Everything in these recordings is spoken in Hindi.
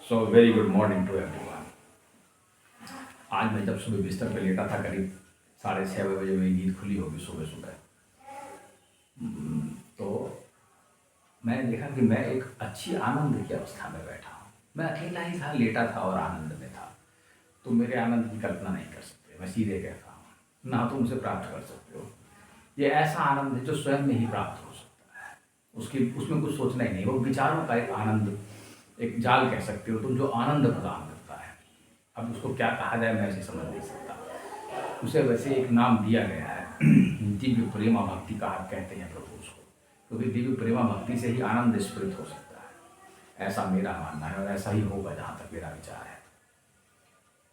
So very good morning to everyone. आज मैं जब सुबह बिस्तर पे लेटा था, करीब 6:30 बजे मेरी नींद खुली होगी सुबह सुबह। तो मैंने देखा कि मैं एक अच्छी आनंद की अवस्था में बैठा हूँ। मैं अकेला ही था, लेटा था और आनंद में था। तुम मेरे आनंद की कल्पना नहीं कर सकते, मैं सीधे कहता हूँ। ना तुम उसे प्राप्त कर सकते हो। ये ऐसा आनंद है जो स्वयं में ही प्राप्त हो सकता है। उसमें कुछ सोचना ही नहीं। वो विचारों का एक आनंद, एक जाल कह सकते हो तुम, जो आनंद प्रदान करता है। अब उसको क्या कहा जाए मैं ऐसे समझ नहीं सकता। उसे वैसे एक नाम दिया गया है दिव्य प्रेमा भक्ति का कहते हैं प्रभु उसको, क्योंकि दिव्य प्रेमा भक्ति से ही आनंद स्फुरित हो सकता है। ऐसा मेरा मानना है और ऐसा ही होगा जहाँ तक मेरा विचार है।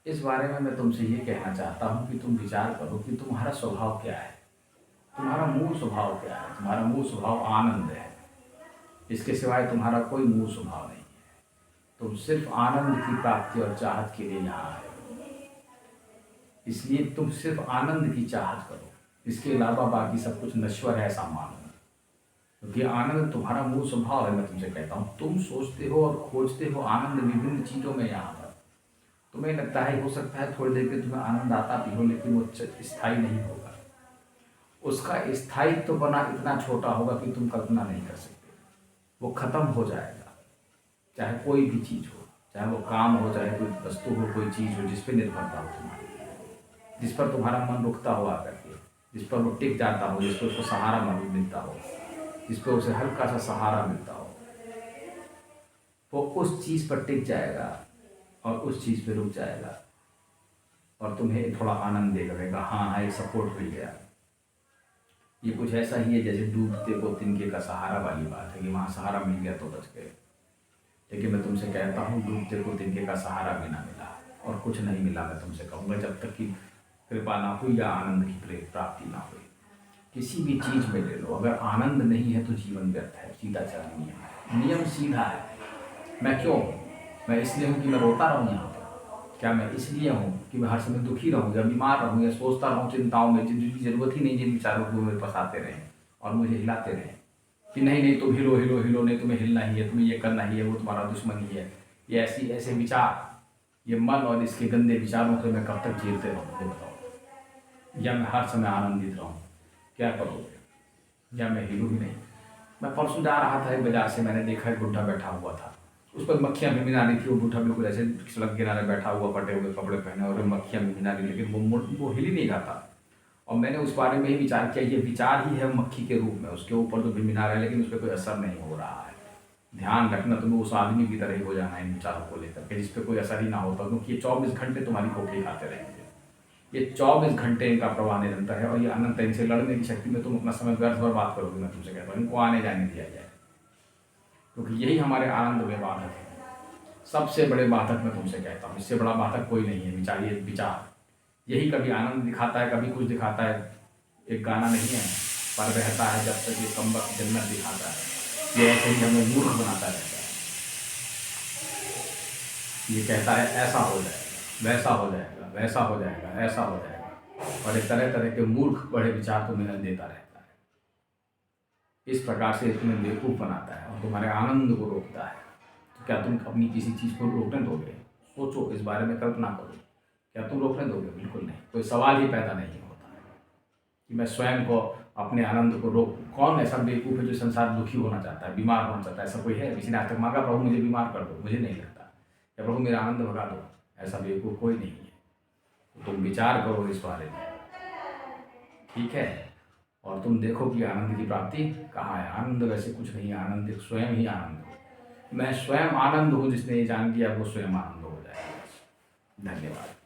इस बारे में मैं तुमसे ये कहना चाहता हूँ कि तुम विचार करो कि तुम्हारा स्वभाव क्या है, तुम्हारा मूल स्वभाव क्या है। तुम्हारा मूल स्वभाव आनंद है। इसके सिवाय तुम्हारा कोई मूल स्वभाव नहीं है। तुम सिर्फ आनंद की प्राप्ति और चाहत के लिए यहाँ आए हो। इसलिए तुम सिर्फ आनंद की चाहत करो। इसके अलावा बाकी सब कुछ नश्वर है ऐसा मानो, क्योंकि आनंद तुम्हारा मूल स्वभाव है। मैं तुमसे कहता हूँ, तुम सोचते हो और खोजते हो आनंद विभिन्न चीज़ों में। यहाँ पर तुम्हें लगता है, हो सकता है थोड़ी देर के तुम्हें आनंद आता भी हो, लेकिन वो स्थायी नहीं होगा। उसका स्थायित्व तो बना इतना छोटा होगा कि तुम कल्पना नहीं कर सकते। वो खत्म हो जाएगा। चाहे कोई भी चीज़ हो, चाहे वो काम हो, चाहे कोई वस्तु हो, कोई चीज़ हो जिस पर निर्भरता हो तुम्हारी, जिस पर तुम्हारा मन रुकता हो आकर के, जिस पर वो टिक जाता हो, जिस पर उसको सहारा मिलता हो, जिस पर उसे हल्का सा सहारा मिलता हो, वो उस चीज़ पर टिक जाएगा और उस चीज़ पे रुक जाएगा और तुम्हें थोड़ा आनंद देगा, कहेगा हाँ एक सपोर्ट मिल गया। ये कुछ ऐसा ही है जैसे डूबते को तिनके का सहारा वाली बात है कि वहाँ सहारा मिल गया तो बच गए। लेकिन मैं तुमसे कहता हूँ, डूबते को तिनके का सहारा भी ना मिला और कुछ नहीं मिला, मैं तुमसे कहूँगा, जब तक कि कृपा ना हुई या आनंद की प्राप्ति ना हुई। किसी भी चीज़ में ले लो, अगर आनंद नहीं है तो जीवन व्यर्थ है। सीधा चला नियम है, नियम सीधा है। मैं क्यों हूँ? मैं इसलिए हूँ कि मैं रोता रहूँ यहाँ पर? क्या मैं इसलिए हूँ कि मैं हर समय दुखी रहूँ या बीमार रहूँ या सोचता रहूँ चिंताओं में, जिनकी ज़रूरत ही नहीं, जिन विचारों को मेरे पास आते रहें और मुझे हिलाते रहें कि नहीं तुम हिलो हिलो हिलो, नहीं तुम्हें हिलना ही है, तुम्हें ये करना ही है, वो तुम्हारा दुश्मन ही है। ये ऐसे विचार, ये मन और इसके गंदे विचारों से मैं कब तक झेलते रहूँ, ये बताओ? या मैं हर समय आनंदित रहूँ? क्या करोगे? या मैं हिलूँ ही नहीं? मैं परसों जा रहा था एक बाजार से, मैंने देखा एक बुढ़ा बैठा हुआ था, उस पर मक्खियाँ भिनभिना रही थी। वो बूढ़ा बिल्कुल ऐसे सड़क किनारे बैठा हुआ, फटे हुए कपड़े पहने और मक्खियाँ भिनभिना रही, लेकिन वो हिल ही नहीं रहा था। और मैंने उस बारे में ही विचार किया, ये विचार ही है मक्खी के रूप में, उसके ऊपर जो भिनभिना रहा है, लेकिन उस पर कोई असर नहीं हो रहा है। ध्यान रखना, तुम्हें उस आदमी की तरह ही हो जाना है इन विचारों को लेकर के, जिस पर कोई असर ही ना होता, क्योंकि ये 24 घंटे तुम्हारी खोपड़ी खाते रहेंगे। ये 24 घंटे इनका प्रवाह निरंतर है और ये अनंत। इनसे लड़ने की शक्ति में तुम अपना समय व्यर्थ बर्बाद करोगे। मैं तुमसे कहता हूँ, इनको आने जाने दिया जाए, क्योंकि यही हमारे आनंद में बाधक है। सबसे बड़े बाधक मैं तुमसे कहता हूँ, इससे बड़ा बाधक कोई नहीं है। विचार, विचार यही कभी आनंद दिखाता है, कभी कुछ दिखाता है। एक गाना नहीं है, पर रहता है जब तक ये कमबख्त जन्नत दिखाता है। ये ऐसे ही हमें मूर्ख बनाता रहता है। ये कहता है ऐसा हो जाएगा, वैसा हो जाएगा, वैसा हो जाएगा, ऐसा हो जाएगा, और एक तरह तरह के मूर्ख बड़े विचार तुम्हें देता रहता है। इस प्रकार से तुम्हें बेवकूफ़ बनाता है और तुम्हारे आनंद को रोकता है। तो क्या तुम अपनी किसी चीज़ को रोकने दोगे? सोचो, इस बारे में कल्पना करो। क्या तुम रोकने दोगे? बिल्कुल नहीं। कोई सवाल ही पैदा नहीं होता है कि मैं स्वयं को, अपने आनंद को रोक। कौन ऐसा बेवकूफ़ है जो संसार दुखी होना चाहता है, बीमार होना चाहता है? ऐसा कोई है? किसी ने आज तक मांगा प्रभु मुझे बीमार कर दो? मुझे नहीं लगता। या प्रभु मेरा आनंद भगा दो? ऐसा बेवकूफ़ कोई नहीं है। तो तुम विचार करो इस बारे में, ठीक है? और तुम देखो कि आनंद की प्राप्ति कहाँ है। आनंद वैसे कुछ नहीं है, आनंद स्वयं ही आनंद हो। मैं स्वयं आनंद हूँ, जिसने ये जान लिया वो स्वयं आनंद हो जाएगा। धन्यवाद।